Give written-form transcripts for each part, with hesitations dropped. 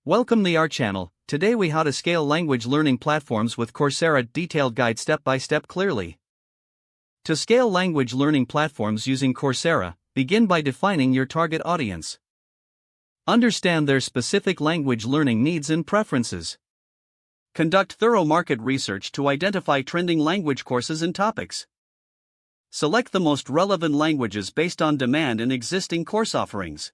Welcome to our channel. Today we how to scale language learning platforms with Coursera detailed guide step by step clearly. To scale language learning platforms using Coursera, begin by defining your target audience. Understand their specific language learning needs and preferences. Conduct thorough market research to identify trending language courses and topics. Select the most relevant languages based on demand and existing course offerings.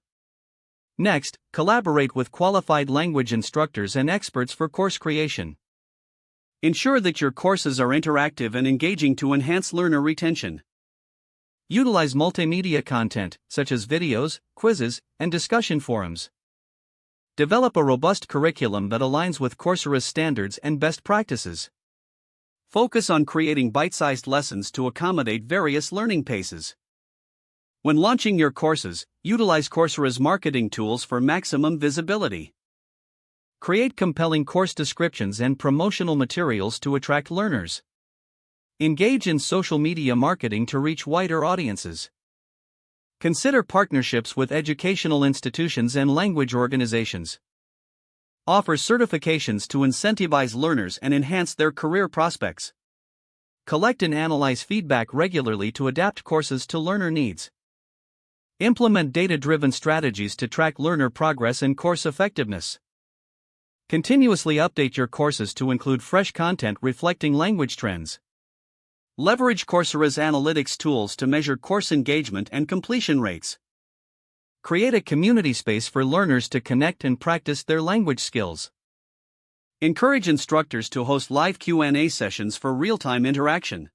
Next, collaborate with qualified language instructors and experts for course creation. Ensure that your courses are interactive and engaging to enhance learner retention. Utilize multimedia content, such as videos, quizzes, and discussion forums. Develop a robust curriculum that aligns with Coursera's standards and best practices. Focus on creating bite-sized lessons to accommodate various learning paces. When launching your courses, utilize Coursera's marketing tools for maximum visibility. Create compelling course descriptions and promotional materials to attract learners. Engage in social media marketing to reach wider audiences. Consider partnerships with educational institutions and language organizations. Offer certifications to incentivize learners and enhance their career prospects. Collect and analyze feedback regularly to adapt courses to learner needs. Implement data-driven strategies to track learner progress and course effectiveness. Continuously update your courses to include fresh content reflecting language trends. Leverage Coursera's analytics tools to measure course engagement and completion rates. Create a community space for learners to connect and practice their language skills. Encourage instructors to host live Q&A sessions for real-time interaction.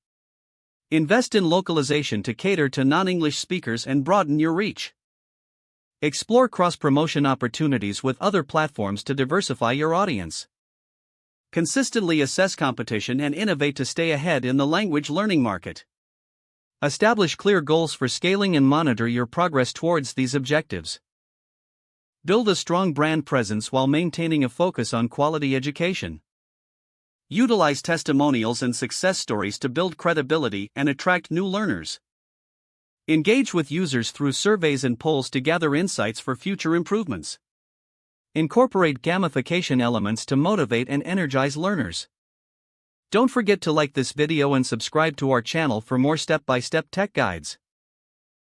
Invest in localization to cater to non-English speakers and broaden your reach. Explore cross-promotion opportunities with other platforms to diversify your audience. Consistently assess competition and innovate to stay ahead in the language learning market. Establish clear goals for scaling and monitor your progress towards these objectives. Build a strong brand presence while maintaining a focus on quality education. Utilize testimonials and success stories to build credibility and attract new learners. Engage with users through surveys and polls to gather insights for future improvements. Incorporate gamification elements to motivate and energize learners. Don't forget to like this video and subscribe to our channel for more step-by-step tech guides.